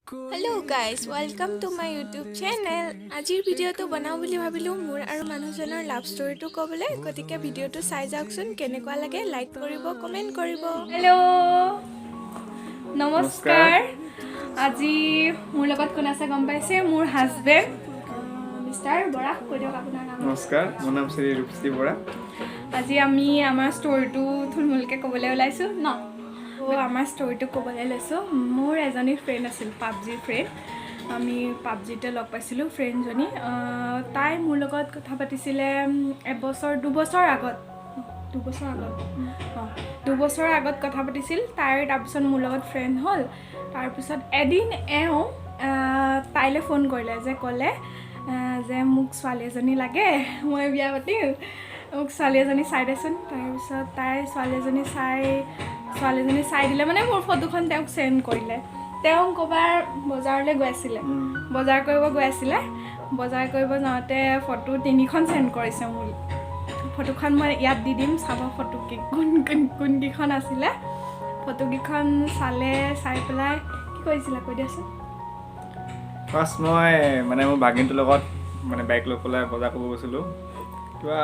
Hello guys, welcome to my YouTube channel. আজিৰ ভিডিঅ'টো বনাও বুলি ভাবিলো মোৰ আৰু মানুহজনৰ লাভ ষ্টৰীটো ক'বলৈ গতিকে ভিডিঅ'টো চাই যাওকচোন কেনেকুৱা লাগে লাইক কৰিব কমেন্ট কৰিব হেল্ল' নমস্কাৰ আজি মোৰ লগত কোন আছে গম পাইছে মোৰ হাজবেণ্ড মিষ্টাৰ বৰা কৈ দিয়ক আপোনাৰ নাম নমস্কাৰ মোৰ নাম শ্ৰী ৰূপশ্ৰী বৰা আজি আমি আমাৰ ষ্টৰীটো থুলমূলকৈ ক'বলৈ ওলাইছো ন আমাৰ ষ্টৰীটো ক'বলৈ লৈছোঁ মোৰ এজনী ফ্ৰেণ্ড আছিল পাবজি ফ্ৰেণ্ড আমি পাবজিতে লগ পাইছিলোঁ ফ্ৰেণ্ডজনী তাই মোৰ লগত কথা পাতিছিলে দুবছৰ আগত দুবছৰৰ আগত কথা পাতিছিল তাইৰ তাৰপিছত মোৰ লগত ফ্ৰেণ্ড হ'ল তাৰপিছত এদিন তাইলৈ ফোন কৰিলে যে ক'লে যে মোক ছোৱালী এজনী লাগে মই বিয়া পাতিম মোক ছোৱালী এজনী চাই দেচোন তাৰপিছত তাই ছোৱালীজনী চাই দিলে মানে মোৰ ফটোখন তেওঁক চেণ্ড কৰিলে তেওঁ ক'বাৰ বজাৰলৈ গৈ আছিলে বজাৰ কৰিব যাওঁতে ফটো 3খন চেণ্ড কৰিছে মোৰ ফটোখন মই ইয়াত দি দিম চাব ফটো কোনকেইখন আছিলে ফটোকেইখন চাই পেলাই কি কৰিছিলা কৈ দিয়াচোন ফাৰ্ষ্ট মই মানে মোৰ ভাগিনটোৰ লগত মানে বাইক লৈ পেলাই বজাৰ কৰিব গৈছিলোঁ কিবা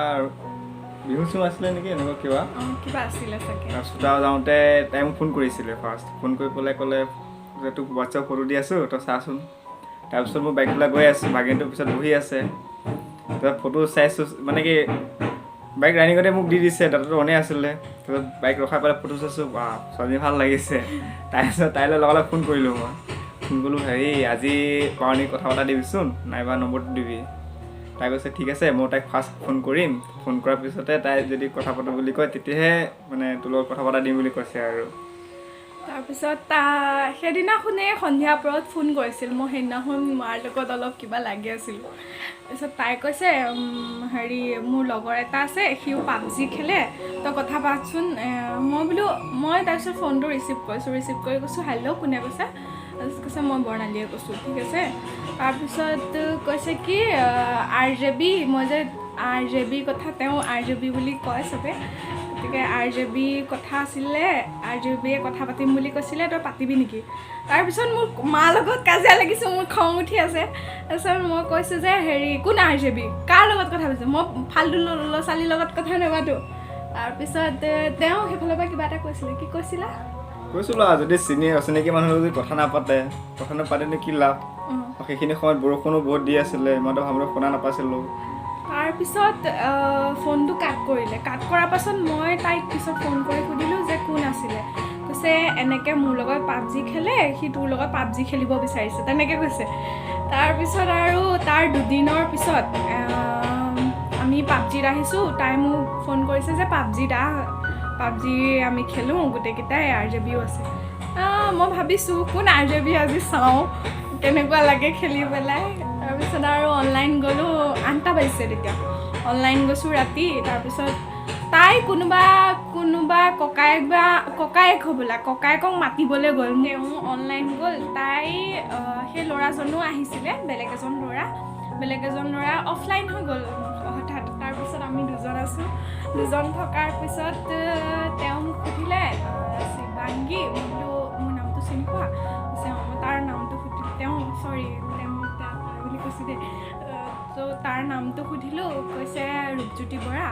বিহু চিহু আছিলে নেকি এনেকুৱা কিবা আছিলে চাগে তাৰপিছত যাওঁতে তাই মোক ফোন কৰিছিলে ফাৰ্ষ্ট ফোন কৰি পেলাই ক'লে যে তোক হোৱাটছআপ ফটো দি আছোঁ তই চাচোন তাৰপিছত মোৰ বাইক লৈ গৈ আছোঁ ভাগিনটোৰ পিছত বহি আছে তাৰপিছত ফটো চাইছোঁ মানে কি বাইক ৰানিঙতে মোক দি দিছে দাদাটো অনে আছিলে তাৰপিছত বাইক ৰখাই পেলাই ফটো চাইছোঁ ছোৱালী ভাল লাগিছে তাৰপিছত তাইলৈ লগালগ ফোন কৰিলোঁ মই ফোন কৰিলোঁ হেৰি আজি পাৰণি কথা পতা দিবিচোন নাইবা নম্বৰটো দিবি তাই কৈছে ঠিক আছে মই তাইক ফাৰ্ষ্ট ফোন কৰিম ফোন কৰাৰ পিছতে তাই যদি কথা পাতোঁ বুলি কয় তেতিয়াহে মানে তোৰ লগত কথা পতা দিম বুলি কৈছে আৰু তাৰপিছত সেইদিনাখনেই সন্ধিয়া পৰত ফোন কৰিছিল মই সেইদিনাখন মাৰ লগত অলপ কিবা লাগি আছিলোঁ তাৰপিছত তাই কৈছে হেৰি মোৰ লগৰ এটা আছে সিও পাবজি খেলে তই কথা পাতচোন মই তাৰপিছত ফোনটো ৰিচিভ কৰি কৈছোঁ হেল্ল' কোনে কৈছে তাৰপিছত কৈছে মই বৰ্ণালীয়ে কৈছোঁ ঠিক আছে তাৰপিছত কৈছে কি RJB মই যে RJB কথা তেওঁ RJB বুলি কয় চবে গতিকে RJB কথা আছিলে RJBয়ে কথা পাতিম বুলি কৈছিলে তই পাতিবি নেকি তাৰপিছত মোৰ মাৰ লগত কাজিয়া লাগিছে মোৰ খং উঠি আছে তাৰপিছত মই কৈছোঁ যে হেৰি কোন RJB কাৰ লগত কথা পাতিছে মই ফাল্টু ল'ৰা ছোৱালীৰ লগত কথা নাপাতো তাৰপিছত তেওঁ সেইফালৰ পৰা কিবা এটা কৈছিলে কি কৈছিলা কৈছিলোঁ আৰু যদি অচিনাকি মানুহ যদি কথা নাপাতেনো কি লাভ সেইখিনি সময়ত বৰষুণো বহুত দি আছিলে ইমানটো ভালদৰে শুনা নাপাইছিলোঁ তাৰপিছত ফোনটো কাট কৰাৰ পাছত মই তাইক পিছত ফোন কৰি সুধিলোঁ যে কোন আছিলে কৈছে এনেকৈ মোৰ লগত পাবজি খেলে সি তোৰ লগত পাবজি খেলিব বিচাৰিছে তেনেকৈ কৈছে তাৰপিছত আৰু তাৰ দুদিনৰ পিছত আমি পাবজিত আহিছোঁ তাই মোক ফোন কৰিছে যে পাবজি আমি খেলোঁ গোটেইকেইটাই RJBও আছে মই ভাবিছোঁ কোন RJB আজি চাওঁ কেনেকুৱা লাগে খেলি পেলাই তাৰপিছত আৰু অনলাইন গ'লোঁ 8টা বাজিছে তেতিয়া অনলাইন গৈছোঁ ৰাতি তাৰপিছত তাই কোনোবা ককায়েক হ'বলা ককায়েকক মাতিবলৈ গ'ল তেওঁ অনলাইন গ'ল তাই সেই ল'ৰাজনো আহিছিলে বেলেগ এজন ল'ৰা অফলাইন হৈ গ'ল হঠাৎ তাৰপিছত আমি দুজন থকাৰ পিছত তেওঁ মোক সুধিলে শিৱাংগী মোৰ নামটো চিনি পোৱা তাৰ নামটো তেওঁ বুলি কৈছে দেই ত' তাৰ নামটো সুধিলোঁ কৈছে ৰূপজ্যোতি বৰা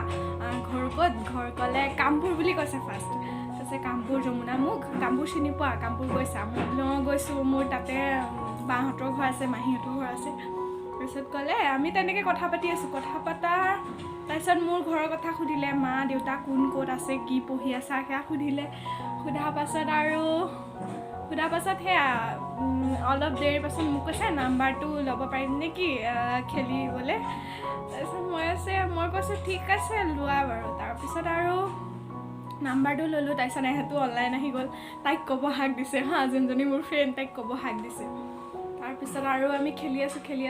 ঘৰ ক'ত ঘৰ ক'লে কামপুৰ বুলি কৈছে ফাৰ্ষ্ট কৈছে কামপুৰ যমুনা মোক কামপুৰ চিনি পোৱা কামপুৰ গৈছা মই গৈছোঁ মোৰ তাতে বাহঁতৰ ঘৰ আছে মাহীহঁতৰ ঘৰ আছে তাৰপিছত ক'লে আমি তেনেকৈ কথা পাতি আছোঁ তাৰপিছত মোৰ ঘৰৰ কথা সুধিলে মা দেউতা কোন ক'ত আছে কি পঢ়ি আছা সেয়া সোধাৰ পাছত সেয়া অলপ দেৰিৰ পাছত মোক কৈছে নাম্বাৰটো ল'ব পাৰিম নেকি খেলিবলৈ তাৰপিছত মই কৈছোঁ ঠিক আছে লোৱা বাৰু তাৰপিছত আৰু নাম্বাৰটো ল'লোঁ তাৰপিছত এহেঁতো অনলাইন আহি গ'ল তাইক ক'ব হাক দিছে যোনজনী মোৰ ফ্ৰেণ্ড তাইক ক'ব হাক দিছে তাৰপিছত আৰু আমি খেলি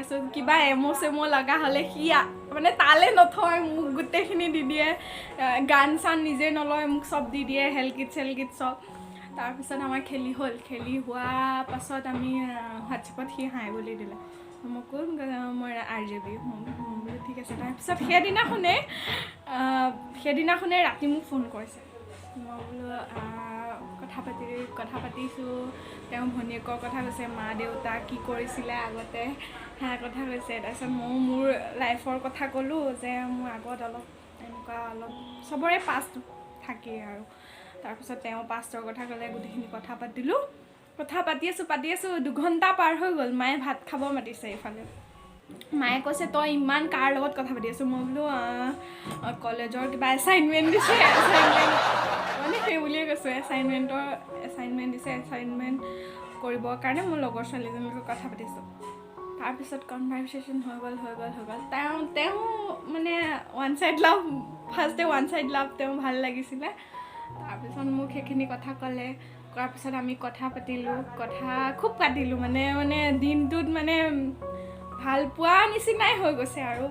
আছোঁ কিবা এমো লগা হ'লে সি মানে তালে নথয় মোক গোটেইখিনি দি দিয়ে গান চান নিজে নলয় মোক চব দি দিয়ে হেলকিট চব তাৰপিছত আমাৰ খেলি হোৱা পাছত আমি হোৱাটছএপত সি হাই বুলি দিলে মই কোন মই RJB বোলো ঠিক আছে তাৰপিছত সেইদিনাখনে ৰাতি মোক ফোন কৰিছে মই বোলো কথা পাতিছোঁ তেওঁ ভনীয়েকৰ কথা কৈছে মা দেউতা কি কৰিছিলে আগতে সেয়া কথা কৈছে তাৰপিছত ময়ো মোৰ লাইফৰ কথা ক'লোঁ যে মোৰ আগত অলপ এনেকুৱা অলপ চবৰে পাষ্ট থাকেই আৰু তাৰপিছত তেওঁ পাষ্টৰ কথা ক'লে গোটেইখিনি কথা পাতিলোঁ কথা পাতি আছোঁ 2 ঘণ্টা পাৰ হৈ গ'ল মায়ে ভাত খাব মাতিছে এইফালে মায়ে কৈছে তই ইমান কাৰ লগত কথা পাতি আছোঁ মই বোলো কলেজৰ কিবা এছাইনমেণ্ট দিছে মানে সেই বুলিয়ে কৈছোঁ এছাইনমেণ্ট দিছে এছাইনমেণ্ট কৰিবৰ কাৰণে মোৰ লগৰ ছোৱালীজনীৰ লগত কথা পাতিছোঁ তাৰপিছত কনভাৰচেশ্যন হৈ গ'ল তেওঁ মানে ওৱান চাইড লাভ তেওঁ ভাল লাগিছিলে তাৰপিছত মোক সেইখিনি কথা ক'লে কৰাৰ পিছত আমি কথা খুব পাতিলোঁ মানে দিনটোত মানে ভাল পোৱা নিচিনাই হৈ গৈছে আৰু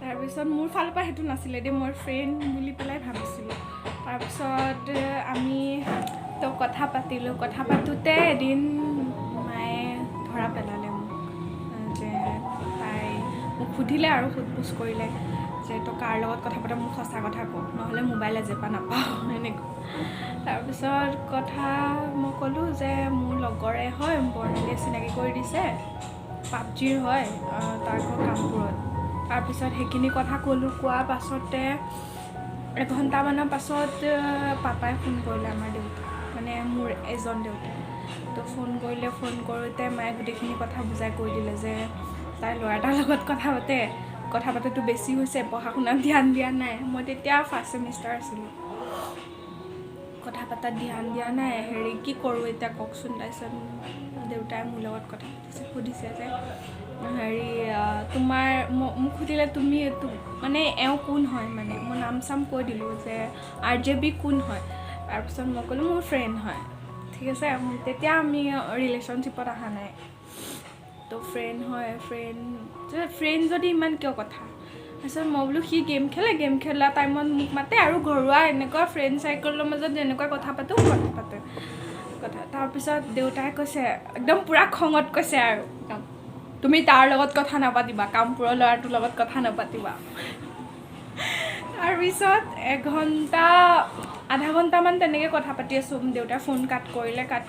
তাৰপিছত মোৰ ফালৰ পৰা সেইটো নাছিলে দেই মই ফ্ৰেণ্ড বুলি পেলাই ভাবিছিলোঁ তাৰপিছত আমি তো কথা পাতোঁতে এদিন মায়ে ধৰা পেলালে মোক যে তাই মোক সুধিলে আৰু সোধ-পোছ কৰিলে যে তই কাৰ লগত কথা পাত মোক সঁচা কথা কওঁ নহ'লে মোবাইল এজেপা নাপাওঁ এনেকুৱা তাৰপিছত মই ক'লোঁ যে মোৰ লগৰে হয় বৰ্ণালীয়ে চিনাকি কৰি দিছে পাবজিৰ হয় তাৰ ঘৰ কামপুৰত তাৰপিছত সেইখিনি কথা কোৱাৰ পাছতে 1 ঘণ্টামানৰ পাছত পাপাই ফোন কৰিলে আমাৰ দেউতা মানে মোৰ এজন দেউতাই তো ফোন কৰোঁতে মায়ে গোটেইখিনি কথা বুজাই কৈ দিলে যে তাই ল'ৰা এটাৰ লগত কথা পাতাটো বেছি হৈছে পঢ়া শুনাত ধ্যান দিয়া নাই মই তেতিয়া 1st ছেমিষ্টাৰ আছিলোঁ কথা পাতাত ধ্যান দিয়া নাই কি কৰোঁ এতিয়া কওকচোন তাৰপিছত দেউতাই মোৰ লগত কথা সুধিছে যে তোমাৰ মোক সুধিলে তুমি মানে এওঁ কোন হয় মানে মই নাম চাম কৈ দিলোঁ যে RJB কোন হয় তাৰপিছত মই ক'লোঁ মোৰ ফ্ৰেণ্ড হয় ঠিক আছে তেতিয়া আমি ৰিলেশ্যনশ্বিপত অহা নাই তো ফ্ৰেণ্ড যদি ইমান কিয় কথা তাৰপিছত মই বোলো সি গেম খেলা টাইমত মোক মাতে আৰু ঘৰুৱা এনেকুৱা ফ্ৰেণ্ড চাৰ্কলৰ মাজত যেনেকুৱা কথা পাতে তাৰপিছত দেউতাই কৈছে একদম পূৰা খঙত কৈছে আৰু তুমি তাৰ লগত কথা নাপাতিবা কামপুৰৰ ল'ৰাটোৰ লগত কথা নাপাতিবা তাৰপিছত 1 আধা ঘণ্টামান তেনেকৈ কথা পাতি আছোঁ দেউতাই ফোন কাট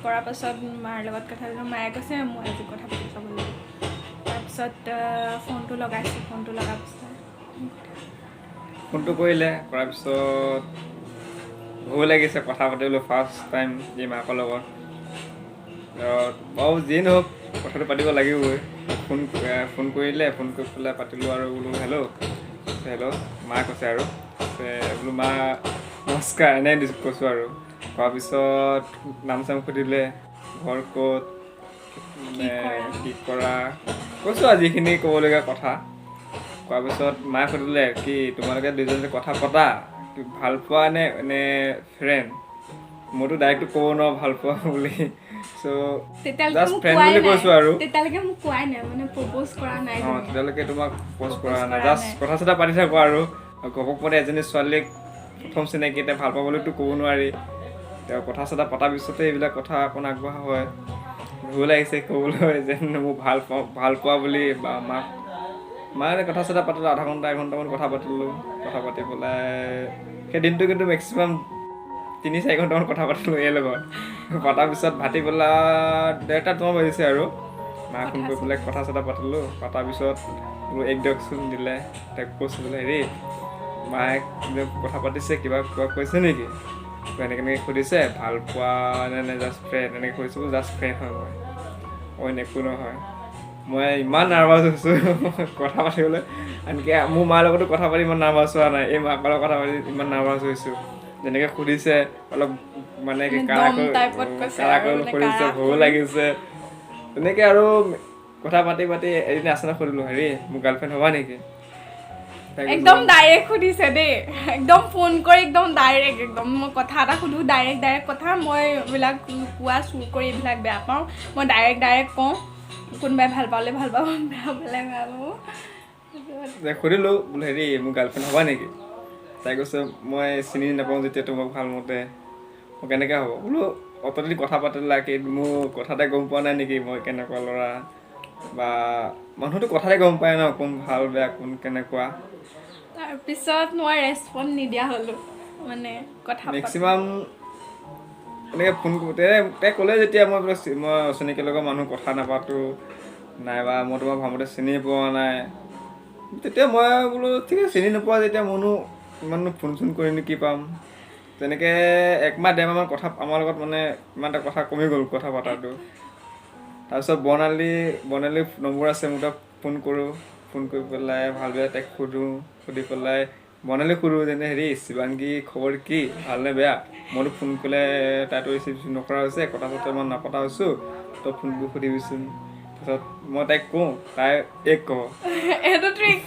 কৰাৰ পাছত মাৰ লগত কথা পাতিলোঁ মায়ে কৈছে মই আজি কথা পাতি চাব লাগিব তাৰপিছত ফোনটো লগাইছোঁ লগাৰ পিছত ফোনটো কৰাৰ পিছত ভয় লাগিছে কথা পাতিবলৈ ফাৰ্ষ্ট টাইম এই মাকৰ লগত বাৰু যিয়ে নহওক কথাটো পাতিব লাগিবই ফোন কৰিলে ফোন কৰি পেলাই পাতিলোঁ আৰু বোলো হেল্ল' মা কৈছে আৰু বোলো মা নমস্কাৰ এনেই কৈছোঁ আৰু কোৱাৰ পিছত নাম চাম সুধিলে ঘৰ ক'ত মানে কি কৰা কৈছোঁ আৰু যিখিনি ক'বলগীয়া কথা কোৱাৰ পিছত মায়ে সুধিলে কি তোমালোকে দুজনে কথা পতা ভাল পোৱা নে ফ্ৰেণ্ড মইতো ডাইৰেক্টটো ক'ব নোৱাৰোঁ ভাল পোৱা বুলি তেতিয়ালৈকে মোক কোৱাই নাই মানে প্ৰপ'জ কৰা নাই তেতিয়ালৈকে তোমাক প্ৰপ'জ কৰা নাই জাষ্ট কথা চথা পাতি থাকোঁ আৰু ঘপকতে এজনী ছোৱালীক প্ৰথম চিনাকি এতিয়া ভাল পাবলৈতো ক'ব নোৱাৰি তেওঁ কথা চথা পতাৰ পিছতে এইবিলাক কথা অকণ আগবঢ়া হয় ভুল লাগিছে ক'বলৈ যেন মোক ভাল পোৱা বুলি বা মায়ে কথা চথা পাতিলোঁ 1 ঘণ্টামান কথা পাতিলোঁ কথা পাতি পেলাই সেই দিনটো কিন্তু মেক্সিমাম 3-4 ঘণ্টামান কথা পাতিলোঁ এই লগত পতাৰ পিছত ভাটি পেলা 1:30 বাজিছে আৰু মায়ে ফোন কৰি পেলাই কথা চথা পাতিলোঁ পতাৰ পিছত বোলো দিয়কচোন দিলে তাক কৈছোঁ বোলে মায়ে কথা পাতিছে কিবা কৈছে নেকি এনেকৈ সুধিছে ভাল পোৱা নে জাষ্ট ফ্ৰেণ্ড এনেকৈ কৈছোঁ জাষ্ট ফ্ৰেণ্ড হয় মই একো নহয় মই ইমান নাৰ্ভাছ হৈছোঁ কথা পাতিবলৈ আনকি মোৰ মাৰ লগতো কথা পাতি ইমান নাৰ্ভাছ হোৱা নাই এই মাকৰ লগত কথা পাতি ইমান নাৰ্ভাছ হৈছোঁ যেনেকৈ সুধিছে অলপ মানে কাৰাকৈ সুধিছে ভয়ো লাগিছে তেনেকৈ আৰু কথা পাতি এদিন আচলতে সুধিলোঁ মোৰ গাৰ্লফ্ৰেণ্ড হ'বা নেকি একদম ডাইৰেক্ট সুধিছে দেই একদম ফোন কৰি একদম ডাইৰেক্ট মই কথা এটা সুধোঁ ডাইৰেক্ট কথা মই এইবিলাক কোৱা চুৰ কৰি এইবিলাক বেয়া পাওঁ মই ডাইৰেক্ট কওঁ কোনোবাই ভাল পালে ভাল পাব বেয়া পালে বেয়া পাব সুধিলোঁ বোলো মোৰ গাৰ্লফ্ৰেণ্ড হ'বা নেকি তাই কৈছে মই চিনি নাপাওঁ যেতিয়া তোমাক ভালমতে মই কেনেকৈ হ'ব বোলো অতদিন কথা পাতিলা কি মোৰ কথাতে গম পোৱা নাই নেকি মই কেনেকুৱা ল'ৰা বা মানুহটো কথাতে গম পায় ন কোন ভাল বেয়া কোন কেনেকুৱা তাৰপিছত মই ৰেচপন্দ নিদিয়া হ'লোঁ মানে কথা মেক্সিমাম এনেকৈ ফোন তাই ক'লে যেতিয়া মই বোলে মই অচিনাকি লগৰ মানুহ কথা নাপাতো নাইবা মই তোমাক ভাবোঁতে চিনি পোৱা নাই তেতিয়া মই বোলো ঠিক আছে চিনি নোপোৱা যেতিয়া মইনো ইমানো ফোন চোন কৰিনো কি পাম তেনেকৈ 1 মাহ 1.5 মাহমান কথা আমাৰ লগত মানে ইমান এটা কথা কমি গ'ল কথা পতাটো তাৰপিছত বৰ্ণালী নম্বৰ আছে মোৰ তাত ফোন কৰোঁ ফোন কৰি পেলাই ভাল বেয়া তাইক সুধি পেলাই বৰ্ণালী সুধোঁ যেনে হেৰি শিৱাংগী খবৰ কি ভালনে বেয়া মইতো ফোন কৰিলে তাইতো ৰিচিভ নকৰা হৈছে কথা চথা ইমান নপতা হৈছোঁ তই ফোনবোৰ সুধিবিচোন তাৰপিছত মই তাইক কওঁ তাই ক'ব এইটো ট্ৰিক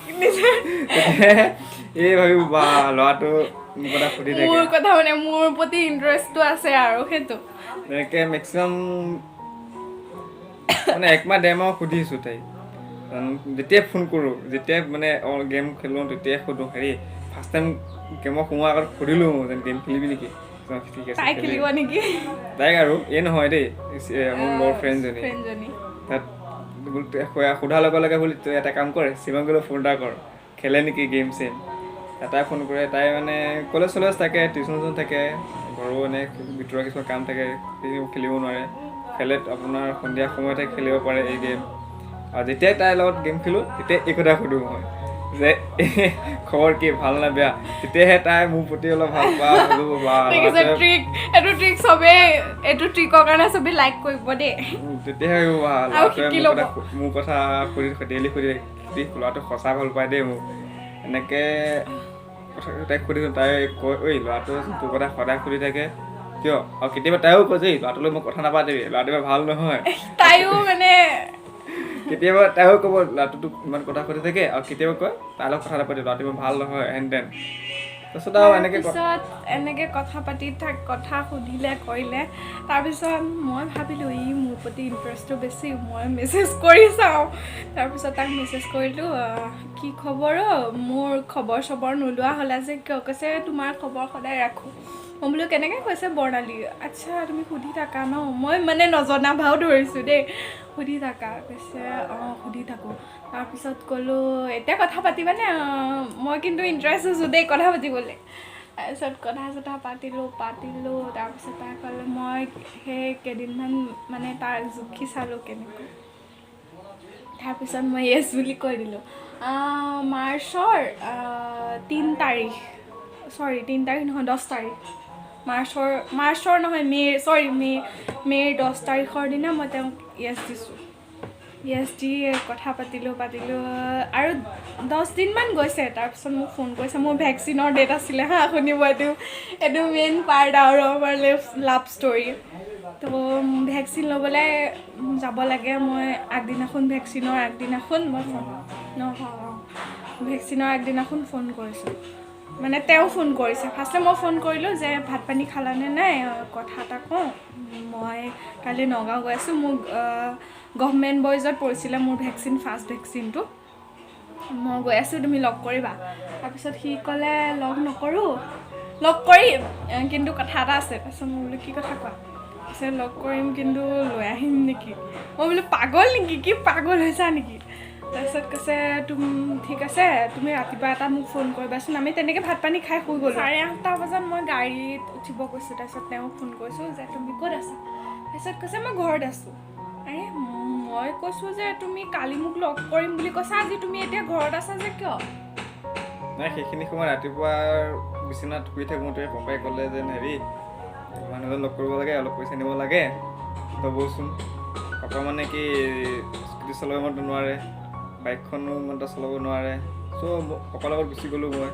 এই ভাবিব বা ল'ৰাটো মোৰ কথা সুধি থাকে মোৰ কথা মানে মোৰ প্ৰতি ইণ্টাৰেষ্টটো আছে আৰু সেইটো তেনেকৈ মেক্সিমাম মানে 1 মাহ 1.5 মাহ সুধিছোঁ তাইক যেতিয়াই ফোন কৰোঁ যেতিয়াই মানে গেম খেলোঁ তেতিয়াই সোধোঁ হেৰি ফাৰ্ষ্ট টাইম গেমত সোমোৱাৰ আগত সুধিলোঁ যেন গেম খেলিবি নেকি ঠিক আছে তাই খেলিব নেকি তাইক আৰু এই নহয় দেই মোৰ লগৰ ফ্ৰেণ্ডজনী তাত সোধাৰ লগে লগে বুলি তই এটা কাম কৰে শিৱাংগীলৈ ফোন এটা কৰ খেলে নেকি গেম চেম এটাই ফোন কৰে তাই মানে কলেজ চলেজ থাকে টিউশ্যন থাকে ঘৰো এনে ভিতৰুৱা কিছুমান কাম থাকে খেলিব নোৱাৰে খেলে আপোনাৰ সন্ধিয়া সময়তে খেলিব পাৰে এই গেম আৰু যেতিয়াই তাইৰ লগত গেম খেলোঁ তেতিয়াই এই কথা সুধোঁ মই যে খবৰ কি ভাল নে বেয়া তেতিয়াহে তাই মোৰ প্ৰতি অলপ ভাল পোৱা এইটো ট্ৰিক চবেই এইটো ট্ৰিকৰ কাৰণে চবেই লাইক কৰিব দেই তেতিয়াহে মোৰ কথা ডেইলি সুধি ল'ৰাটো সঁচা ভাল পায় দেই মোক এনেকৈ তাইক সুধিছোঁ তাই কয় ঐ ল'ৰাটো তোৰ কথা সদায় সুধি থাকে কিয় আৰু কেতিয়াবা তাইও কয় যে ল'ৰাটোলৈ মই কথা নাপাতিবি ল'ৰাটো ভাল নহয় তাইও মানে কেতিয়াবা তাইও ক'ব ল'ৰাটোতো ইমান কথা সুধি থাকে আৰু কেতিয়াবা কয় তাইৰ লগত কথা নাপাতিবি ল'ৰাটো ইমান ভাল নহয় হেন তাৰপিছত আৰু এনেকৈ কথা পাতি কথা সুধিলে কৰিলে তাৰপিছত মই ভাবিলোঁ ই মোৰ প্ৰতি ইণ্টাৰেষ্টটো বেছি মই মেছেজ কৰি চাওঁ তাৰপিছত তাক মেছেজ কৰিলোঁ কি খবৰ মোৰ খবৰ চবৰ নোলোৱা হ'লা যে কিয় কৈছে তোমাৰ খবৰ সদায় ৰাখোঁ মই বোলো কেনেকৈ কৈছে বৰ্ণালী আচ্ছা তুমি সুধি থাকা ন মই মানে নজনা ভাও ধৰিছোঁ দেই সুধি থাকা কৈছে অঁ সুধি থাকোঁ তাৰপিছত ক'লোঁ এতিয়া কথা পাতিবানে মই কিন্তু ইণ্টাৰেষ্ট হৈছোঁ দেই কথা পাতিবলৈ তাৰপিছত কথা চথা পাতিলোঁ তাৰপিছত তাই ক'লে মই সেই কেইদিনমান মানে তাৰ জুখি চালোঁ কেনেকৈ তাৰপিছত মই য়েছ বুলি কৈ দিলোঁ মাৰ্চৰ 3 তাৰিখ নহয় 10 তাৰিখ মাৰ্চৰ নহয় মে'ৰ 10 তাৰিখৰ দিনা মই তেওঁক য়েছ দিছোঁ য়েছ দি কথা পাতিলোঁ আৰু 10 দিনমান গৈছে তাৰপিছত মোক ফোন কৰিছে মোৰ ভেকচিনৰ ডেট আছিলে শুনিব এইটো মেইন পাৰ্ট আৰু আমাৰ লাভ ষ্টৰী তো ভেকচিন ল'বলৈ যাব লাগে মই ভেকচিনৰ আগদিনাখন মই ভেকচিনৰ আগদিনাখন ফোন কৰিছোঁ মানে তেওঁ ফোন কৰিছে ফাৰ্ষ্টে মই ফোন কৰিলোঁ যে ভাত পানী খালানে নাই কথা এটা কওঁ মই কালি নগাঁও গৈ আছোঁ মোক গভৰ্ণমেণ্ট বইজত পৰিছিলে মোৰ ভেকচিন ফাৰ্ষ্ট ভেকচিনটো মই গৈ আছোঁ তুমি লগ কৰিবা তাৰপিছত সি ক'লে লগ কৰিম কিন্তু কথা এটা আছে তাৰপিছত মই বোলো কি কথা কোৱা তাৰপিছত লগ কৰিম কিন্তু লৈ আহিম নেকি মই বোলো পাগল নেকি কি পাগল হৈছা নেকি তাৰপিছত কৈছে ঠিক আছে তুমি ৰাতিপুৱা এটা মোক ফোন কৰিবাচোন আমি তেনেকৈ ভাত পানী খাই শুই গ'লোঁ 8:30 বজাত মই গাড়ীত উঠিব কৈছোঁ তাৰপিছত তেওঁক ফোন কৰিছোঁ যে তুমি ক'ত আছা তাৰপিছত কৈছে মই ঘৰত আছোঁ আৰে মই কৈছোঁ যে তুমি কালি মোক লগ কৰিম বুলি কৈছা আজি তুমি এতিয়া ঘৰত আছা যে কিয় নাই সেইখিনি সময় ৰাতিপুৱা বিচনাত শুই থাকোঁতে পাপাই ক'লে যেন হেৰি মানুহজন লগ কৰিব লাগে অলপ পইচা নিব লাগে তই বলচোন পাপা মানে কি স্কুটি চলাব ইমান নোৱাৰে বাইকখনো ইমান এটা চলাব নোৱাৰে চ' পাপাৰ লগত গুচি গ'লোঁ মই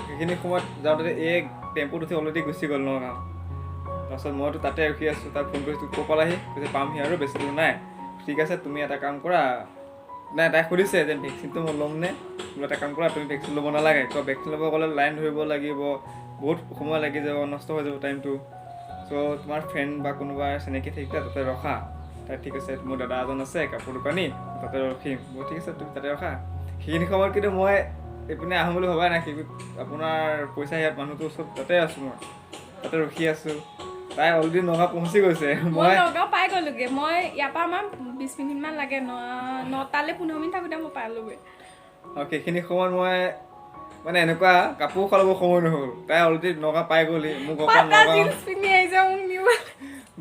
সেইখিনি সময়ত যাওঁতে এই টেম্পুত উঠি অলৰেডি গুচি গ'ল নগাঁও তাৰপিছত মইতো তাতে ৰখি আছোঁ তাক ফোন কৰিছোঁ ক'ৰ পালাহি কৈছে পামহি আৰু বেছি দূৰ নাই ঠিক আছে তুমি এটা কাম কৰা নাই তাই সুধিছে যে ভেকচিনটো মই ল'ম নে বোলে এটা কাম কৰা তুমি ভেকচিন ল'ব নালাগে কিয় ভেকচিন ল'ব গ'লে লাইন ধৰিব লাগিব বহুত সময় লাগি যাব নষ্ট হৈ যাব টাইমটো চ' তোমাৰ ফ্ৰেণ্ড বা কোনোবা চিনাকি থাকিলে তাতে ৰখা তাই ঠিক আছে মোৰ দাদা এজন আছে কাপোৰ দোকানী তাতে ৰখিম ঠিক আছে তুমি তাতে ৰখা সেইখিনি সময়ত কিন্তু মই এইপিনে আহোঁ বুলি ভবাই নাই আপোনাৰ পইচা ইয়াত মানুহটোৰ ওচৰত তাতে আছোঁ মই তাতে ৰখি আছোঁ তাই অলৰেডি নগাঁও পहुঁচি গৈছে মই নগাঁও পাই গ'লোগৈ মই ইয়াৰ পৰা আমাৰ 20 মিনিটমান লাগে 9টালৈ 15 মিনিট থাকোঁতে মই পালোগৈ আৰু সেইখিনি সময়ত মই মানে এনেকুৱা কাপোৰ সলাব সময় নহ'ল তাই অলৰেডি নগাঁও পাই গ'লি মোক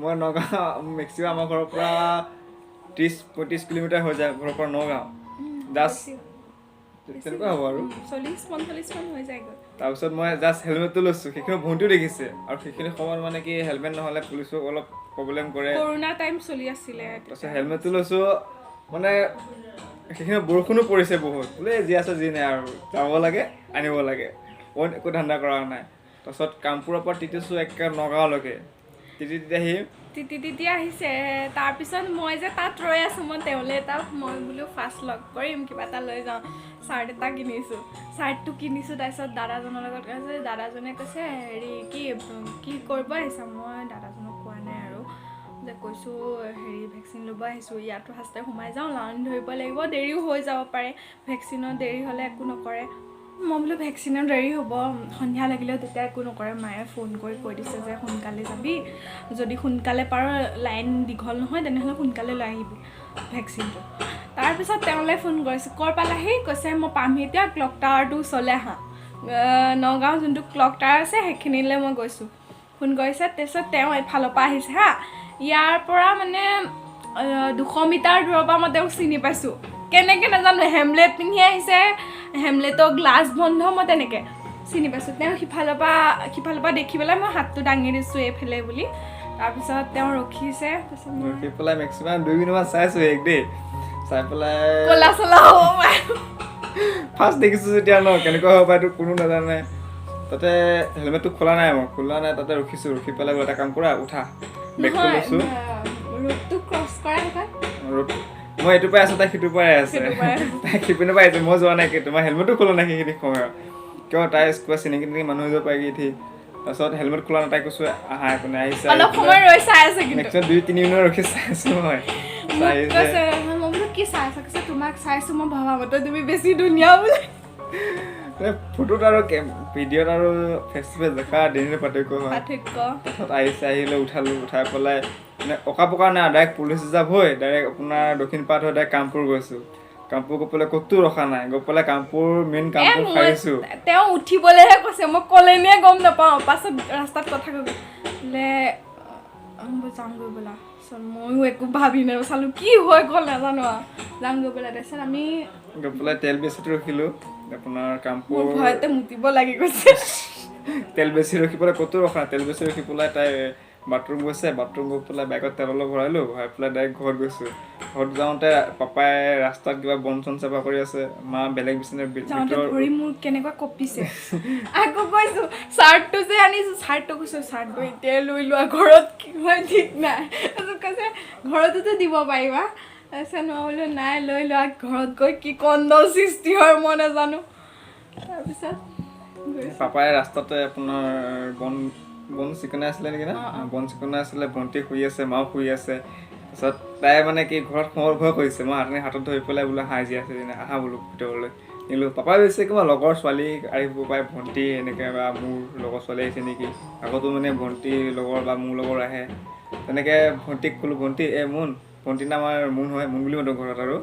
মই নগাঁও মেক্সিমাম আমাৰ ঘৰৰ পৰা 30-35 কিলোমিটাৰ হৈ যায় ঘৰৰ পৰা নগাঁও জাষ্ট তেনেকুৱা হ'ব আৰু 40-45 মান হৈ যায়গৈ তাৰপিছত মই জাষ্ট হেলমেটটো লৈছোঁ সেইখিনি ভণ্টিও দেখিছে আৰু সেইখিনি সময়ত মানে কি হেলমেট নহ'লে পুলিচক অলপ প্ৰব্লেম কৰে কৰোণা টাইম চলি আছিলে তাৰপিছত হেলমেটটো লৈছোঁ মানে সেইখিনি বৰষুণো পৰিছে বহুত বোলে যি আছে যি নাই আৰু যাব লাগে আনিব লাগে অইন একো ধান্দা কৰা নাই তাৰপিছত কামপুৰৰ পৰা তিতিছোঁ একে নগাঁৱলৈকে তিতি আহিছে তাৰপিছত মই যে তাত ৰৈ আছোঁ মই তেওঁলৈ মই বোলো ফাৰ্ষ্ট লগ কৰিম কিবা এটা লৈ যাওঁ চাৰ্ট এটা কিনিছোঁ চাৰ্টটো কিনিছোঁ তাৰপিছত দাদাজনৰ লগত কৈছে দাদাজনে কৈছে হেৰি কি কৰিব আহিছা মই দাদাজনক কোৱা নাই আৰু যে কৈছোঁ হেৰি ভেকচিন ল'ব আহিছোঁ ইয়াতো ফাৰ্ষ্টে সোমাই যাওঁ লাইন ধৰিব লাগিব দেৰিও হৈ যাব পাৰে ভেকচিনৰ দেৰি হ'লে একো নকৰে মই বোলো ভেকচিনৰ দেৰি হ'ব সন্ধিয়া লাগিলেও তেতিয়া একো নকৰে মায়ে ফোন কৰি কৈ দিছে যে সোনকালে যাবি যদি সোনকালে পাৰ লাইন দীঘল নহয় তেনেহ'লে সোনকালে লৈ আহিবি ভেকচিনটো তাৰপিছত তেওঁলৈ ফোন কৰিছোঁ ক'ৰ পালাহি কৈছে মই পামহি এতিয়া ক্লক টাৱাৰটো ওচৰলৈ আহা নগাঁও যোনটো ক্লক টাৱাৰ আছে সেইখিনিলৈ মই গৈছোঁ ফোন কৰিছে তাৰপিছত তেওঁ এফালৰ পৰা আহিছে হা ইয়াৰ পৰা মানে 200 মিটাৰ দূৰৰ পৰা মই তেওঁক চিনি পাইছোঁ কেনেকৈ নাজানো হেমলেট পিন্ধি আহিছে হেমলেটৰ গ্লাছ বন্ধ মই তেনেকৈ চিনি পাইছোঁ তেওঁ সিফালৰ পৰা দেখি পেলাই মই হাতটো দাঙি দিছোঁ এইফালে বুলি তাৰপিছত তেওঁ ৰখিছে তাৰপিছত ৰখি পেলাই মেক্সিমাম 2 মিনিটমান চাইছোঁ এক দেই চাই পেলাই ক'লা চলা হ'ব পাৰে ফাৰ্ষ্ট দেখিছোঁ যেতিয়া ন কেনেকুৱা হ'ব পাৰে কোনো নাজানে তাতে হেলমেটটো খোলা নাই তাতে ৰখিছোঁ ৰখি পেলাই এটা কাম কৰা উঠা বেগটো লৈছোঁ ৰোডটো ক্ৰছ কৰা ৰ'দ মই এইটো পাই আছোঁ তাই সিটো পাই আছে তাই সিপিনে পাই আছে মই যোৱা নাই তোমাৰ হেলমেটটো খোলা নাই সেইখিনি সময়ত কিয় তাই কিবা চিনাকি মানুহ হৈ যাব পাৰেগৈ ঠিক তাৰপিছত হেলমেট খোলা নাই তাই কৈছোঁ আহা কোনে আহিছে অলপ সময় ৰৈ চাই আছে কিন্তু 2-3 মিনিট ৰখি চাই আছোঁ মই কি চাই আছে তোমাক চাইছোঁ মই ভবা মতে তুমি বেছি ধুনীয়া বোলে ফটোত আৰু ভিডিঅ'ত আৰু ফেচ টু ফেচ দেখা দিনৰ পাৰ্থক্য হয় তাৰপিছত আহিলে উঠালোঁ উঠাই পেলাই মানে অকা পকা নাই ডাইৰেক্ট পুলিচ ৰিজাৰ্ভ হৈ ডাইৰেক্ট আপোনাৰ দক্ষিণ পাঠ হৈ ডাইৰেক্ট কামপুৰ গৈছোঁ কামপুৰ গৈ পেলাই ক'তো ৰখা নাই গৈ পেলাই কামপুৰ মেইন কামপুৰ খাইছোঁ তেওঁ উঠিবলৈহে কৈছে মই ক'লে নিয়ে গম নাপাওঁ পাছত ৰাস্তাত কথা কৈ বোলে যামগৈ বোলা ময়ো একো ভাবি নাচালোঁ কি হৈ গ'ল নাজানো আৰু যামগৈ বোলা তাৰপিছত আমি গৈ পেলাই তেল বেচিটো ৰখিলোঁ আপোনাৰ কামপুৰ ভয়তে মুতিব লাগি গৈছে তেল বেচি ৰখি পেলাই ক'তো ৰখা তেল বেচি ৰখি পেলাই তাই বাথৰুম গৈছে বাথৰুম গৈ পেলাই বাইকত তেল অলপ ভৰাই পেলাই ডাইৰেক্ট ঘৰত গৈছোঁ ঘৰত যাওঁতে পাপাই ৰাস্তাত কিবা বন চন চাফা কৰি আছে মা বেলেগ বিচনাৰ ভিতৰত ভৰি মোৰ কেনেকুৱা কঁপিছে আকৌ কৈছোঁ চাৰ্টটো যে আনিছোঁ চাৰ্টটো কৈছোঁ চাৰ্টটো এতিয়া লৈ লোৱা ঘৰত কি হয় ঠিক নাই তাৰপিছত কৈছে ঘৰতোতো দিব পাৰিবা তাৰপিছত মই বোলো নাই লৈ লোৱা ঘৰত গৈ কি কন্দল সৃষ্টি হয় মই নাজানো তাৰপিছত পাপাই ৰাস্তাতে আপোনাৰ বন চিকনাই আছিলে নেকি না বন চিকনাই আছিলে ভণ্টি শুই আছে মাও শুই আছে তাৰপিছত তাই মানে কি ঘৰত সোমাব ভয় কৰিছে মই হাতত ধৰি পেলাই বোলে হাই যি আছে আহা বোলো ভিতৰলৈ নিলোঁ পাপাই ভাবিছে কিবা লগৰ ছোৱালী আহিব পাৰে ভণ্টি এনেকৈ বা মোৰ লগৰ ছোৱালী আহিছে নেকি আগতো মানে ভণ্টি লগৰ বা মোৰ লগৰ আহে তেনেকৈ ভণ্টিক ক'লোঁ ভণ্টি মোন ভণ্টিৰ নাম আমাৰ মোন হয় মোন বুলি মাতোঁ ঘৰত আৰু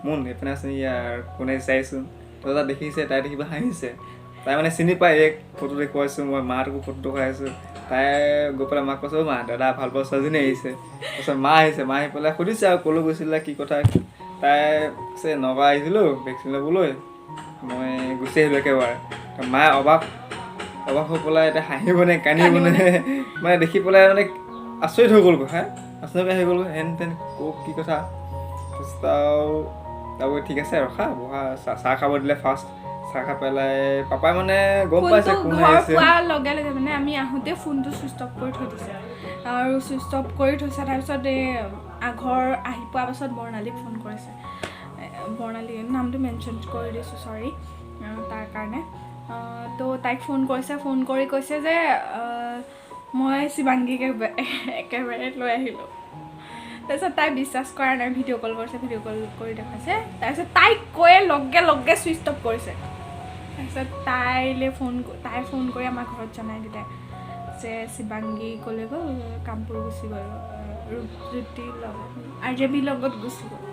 মোন এইপিনে আছে ইয়াৰ কোনে চাইছোঁ তাৰপিছত দেখিছে তাই দেখিব হাঁহিছে তাই মানে চিনি পাই এক ফটো দেখুৱাইছোঁ মই মাহঁতকো ফটো দেখুৱাই আছোঁ তাই গৈ পেলাই মাক কৈছোঁ মা দাদা ভাল পোৱা ছোৱালীজনী আহিছে তাৰপিছত মা আহিছে মা আহি পেলাই সুধিছে আৰু ক'লৈ গৈছিলে কি কথা তাই কৈছে নগাঁও আহিছিলোঁ ভেকচিন ল'বলৈ মই গুচি আহিলোঁ একেবাৰে মায়ে অবাক হৈ পেলাই এতিয়া হাঁহিবনে কান্দিবনে মানে দেখি পেলাই মানে আচৰিত হৈ গ'ল কথা আচৰিত হৈ গ'ল হেন তেন কি কথা তাৰপিছত আৰু ঠিক আছে ৰখা বহা চাহ খাব দিলে ফাৰ্ষ্ট চাহ খাই পেলাই পাপাই মানে গম পাইছে কোন আহিছে লগে লগে মানে আমি আহোঁতে ফোনটো চুইচ অফ কৰি থৈ দিছে আৰু চুইচ অফ কৰি থৈছে তাৰপিছত এই ঘৰ আহি পোৱাৰ পাছত বৰ্ণালীক ফোন কৰিছে বৰ্ণালী নামটো মেনশ্যন কৰি দিছোঁ চৰি তাৰ কাৰণে তো তাইক ফোন কৰি কৈছে যে মই শিৱাংগীক একেবাৰে লৈ আহিলোঁ তাৰপিছত তাই বিশ্বাস কৰা নাই ভিডিঅ' কল কৰিছে ভিডিঅ' কল কৰি দেখাইছে তাৰপিছত তাইক কৈয়ে লগে চুইচ অফ কৰিছে তাৰপিছত তাই ফোন কৰি আমাৰ ঘৰত জনাই দিলে যে শিৱাংগী ক'লে গ'ল কামপুৰ গুচি গ'ল ৰূপজ্যোতিৰ লগত RJBৰ লগত গুচি গ'ল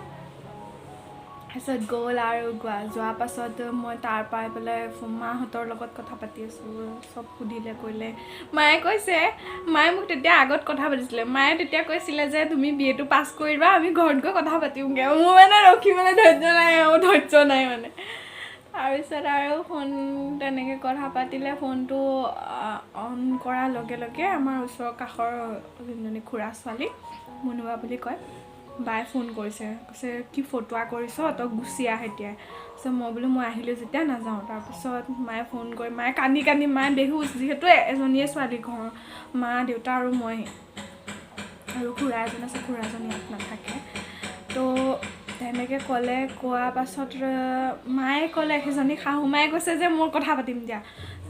তাৰপিছত গ'ল আৰু যোৱাৰ পাছত মই তাৰ পাই পেলাই মাহঁতৰ লগত কথা পাতি আছোঁ চব সুধিলে কৰিলে মায়ে কৈছে মায়ে মোক তেতিয়া আগত কথা পাতিছিলে মায়ে তেতিয়া কৈছিলে যে তুমি BA টো পাছ কৰিবা আমি ঘৰত গৈ কথা পাতিমগৈ মোৰ মানে ৰখিবলৈ ধৈৰ্য নাই মানে তাৰপিছত আৰু ফোন তেনেকৈ কথা পাতিলে ফোনটো অন কৰাৰ লগে লগে আমাৰ ওচৰৰ কাষৰ যোনজনী খুৰা ছোৱালী মুনুবা বুলি কয় বাই ফোন কৰিছে কৈছে কি ফটোৱা কৰিছ তই গুচি আহ এতিয়াই তাৰপিছত মই বোলো মই আহিলোঁ যেতিয়া নাযাওঁ তাৰপিছত মায়ে ফোন কৰি মায়ে কান্দি মায়ে বেহুচ যিহেতু এজনীয়ে ছোৱালী ঘৰৰ মা দেউতা আৰু মই আৰু খুৰা এজন আছে খুৰাজন ইয়াত নাথাকে তো তেনেকৈ ক'লে কোৱাৰ পাছত মায়ে ক'লে সেইজনী শাহু মায়ে কৈছে যে মোৰ কথা পাতিম দিয়া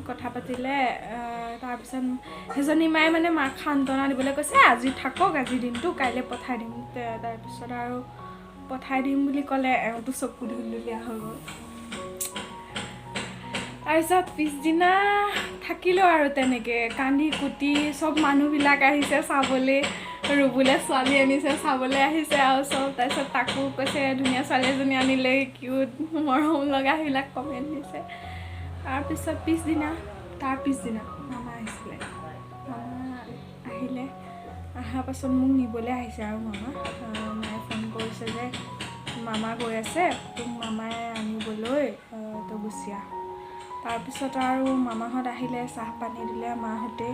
কথা পাতিলে তাৰপিছত সেইজনী মায়ে মানে মাক সান্তনা দিবলৈ কৈছে আজি থাকক আজি দিনটো কাইলৈ পঠাই দিম তাৰপিছত আৰু পঠাই দিম বুলি ক'লে এওঁতো চকু ধুলুলীয়া হৈ গ'ল তাৰপিছত পিছদিনা থাকিলোঁ আৰু তেনেকৈ কান্দি কুটি চব মানুহবিলাক আহিছে চাবলৈ ৰুবুলে ছোৱালী আনিছে চাবলৈ আহিছে আৰু চব তাৰপিছত তাকো কৈছে ধুনীয়া ছোৱালী এজনী আনিলে কিউট মৰম লগা সেইবিলাক কমেণ্ট দিছে তাৰপিছত তাৰ পিছদিনা মামা আহিছিলে মামা আহিলে অহাৰ পাছত মোক নিবলৈ আহিছে আৰু মায়ে ফোন কৰিছে যে মামা গৈ আছে তোক মামাই আনিবলৈ তই গুচি আহ তাৰপিছত আৰু মামাহঁত আহিলে চাহ পানী দিলে মাহঁতে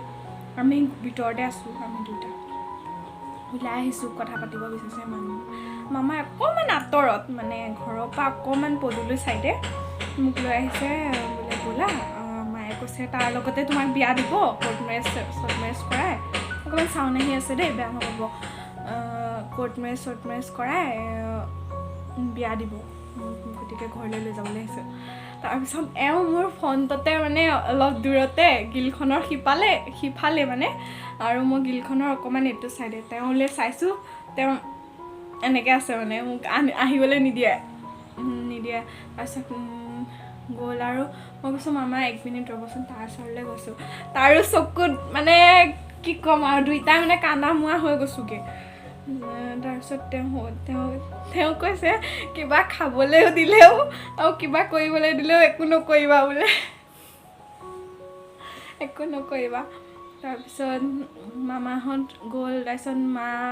আমি ভিতৰতে আছোঁ আমি দুটা ওলাই আহিছোঁ কথা পাতিব বিচাৰিছে মামাই অকণমান আঁতৰত মানে ঘৰৰ পৰা অকণমান পদূলি চাইডে মোক লৈ আহিছে বোলে ব'লা মায়ে কৈছে তাৰ লগতে তোমাক বিয়া দিব কৰ্ট মেৰেজ কৰাই অকণমান চাউন আহি আছে দেই বেয়া নক'ব কৰ্ট মেৰেজ কৰাই বিয়া দিব গতিকে ঘৰলৈ লৈ যাবলৈ আহিছে তাৰপিছত এওঁ মোৰ ফ্ৰণ্টতে মানে অলপ দূৰতে গিলখনৰ সিফালে মানে আৰু মই গিলখনৰ অকণমান এইটো চাইডে তেওঁলৈ চাইছোঁ তেওঁ এনেকৈ আছে মানে মোক আহিবলৈ নিদিয়ে তাৰপিছত গ'ল আৰু মই কৈছোঁ মামা 1 মিনিট ৰ'বচোন তাৰ ওচৰলৈ গৈছোঁ তাৰো চকুত মানে কি ক'ম আৰু দুইটাই মানে কান্দা মোৱা হৈ গৈছোঁগৈ তাৰপিছত তেওঁ কৈছে কিবা খাবলৈও দিলেও আৰু কিবা কৰিবলৈ দিলেও একো নকৰিবা বোলে একো নকৰিবা তাৰপিছত মামাহঁত গ'ল তাৰপিছত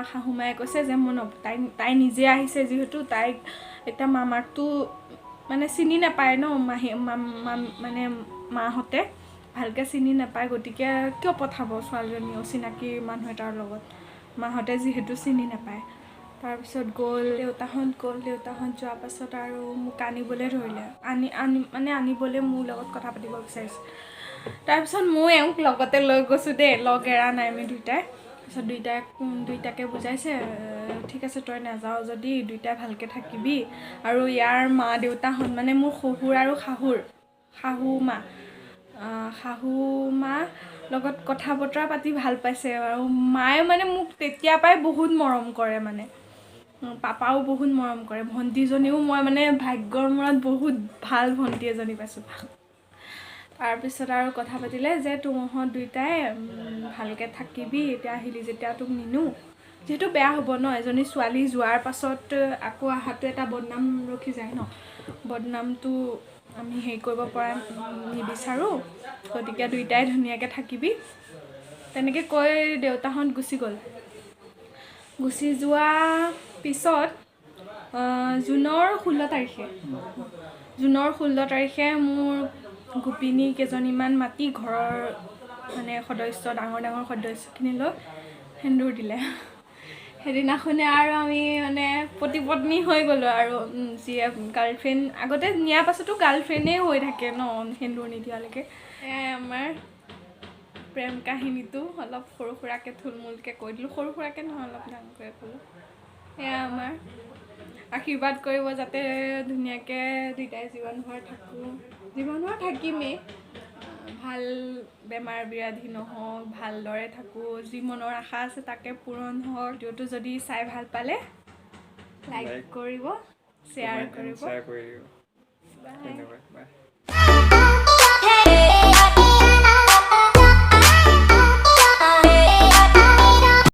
শাহু মায়ে কৈছে যে মই তাই নিজে আহিছে যিহেতু তাইক এতিয়া মামাকটো মানে চিনি নাপায় ন মানে মাহঁতে ভালকৈ চিনি নাপায় গতিকে কিয় পঠাব ছোৱালীজনী অচিনাকি মানুহ এটাৰ লগত মাহঁতে যিহেতু চিনি নাপায় তাৰপিছত গ'ল দেউতাহঁত যোৱাৰ পাছত আৰু মোক আনিবলৈ ধৰিলে আনিবলৈ মোৰ লগত কথা পাতিব বিচাৰিছে তাৰপিছত মই এওঁক লগতে লৈ গৈছোঁ দেই লগ এৰা নাই আমি দুইটাই তাৰপিছত দুইটাকে বুজাইছে ঠিক আছে তই নাযাওঁ যদি দুইটাই ভালকৈ থাকিবি আৰু ইয়াৰ মা দেউতাহঁত মানে মোৰ শহুৰ আৰু শাহু মা লগত কথা বতৰা পাতি ভাল পাইছে আৰু মায়ে মানে মোক তেতিয়াৰ পৰাই বহুত মৰম কৰে মানে পাপাও বহুত মৰম কৰে ভণ্টিজনীও মই মানে ভাগ্যৰ মূৰত বহুত ভাল ভণ্টি এজনী পাইছোঁ তাৰপিছত আৰু কথা পাতিলে যে তোহঁত দুইটাই ভালকৈ থাকিবি এতিয়া আহিলি যেতিয়া তোক নিনো যিহেতু বেয়া হ'ব ন এজনী ছোৱালী যোৱাৰ পাছত আকৌ অহাটো এটা বদনাম ৰখি যায় ন বদনামটো আমি হেৰি কৰিব পৰা নিবিচাৰোঁ গতিকে দুইটাই ধুনীয়াকৈ থাকিবি তেনেকৈ কৈ দেউতাহঁত গুচি গ'ল গুচি যোৱা পিছত জুনৰ 16 তাৰিখে মোৰ গোপিনী কেইজনীমান মাতি ঘৰৰ মানে ডাঙৰ সদস্যখিনিলৈ সেন্দুৰ দিলে সেইদিনাখনে আৰু আমি মানে পতি পত্নী হৈ গ'লোঁ আৰু যিয়ে গাৰ্লফ্ৰেণ্ড আগতে নিয়াৰ পাছতো গাৰ্লফ্ৰেণ্ডেই হৈ থাকে ন সেন্দুৰ নিদিয়ালৈকে এয়াই আমাৰ প্ৰেম কাহিনীটো অলপ সৰু সুৰাকৈ থুলমূলকৈ কৈ দিলোঁ সৰু সুৰাকৈ নহয় অলপ ডাঙৰকৈ ক'লোঁ এয়া আমাৰ আশীৰ্বাদ কৰিব যাতে ধুনীয়াকৈ দুইটাই জীৱনভৰ থাকিমেই ভাল বেমাৰ ব্যাধি নহওক ভালদৰে থাকোঁ যি মনৰ আশা আছে তাকে পূৰণ হওক ভিডিঅ'টো যদি চাই ভাল পালে লাইক কৰিব শ্বেয়াৰ কৰিব ধন্যবাদ বাই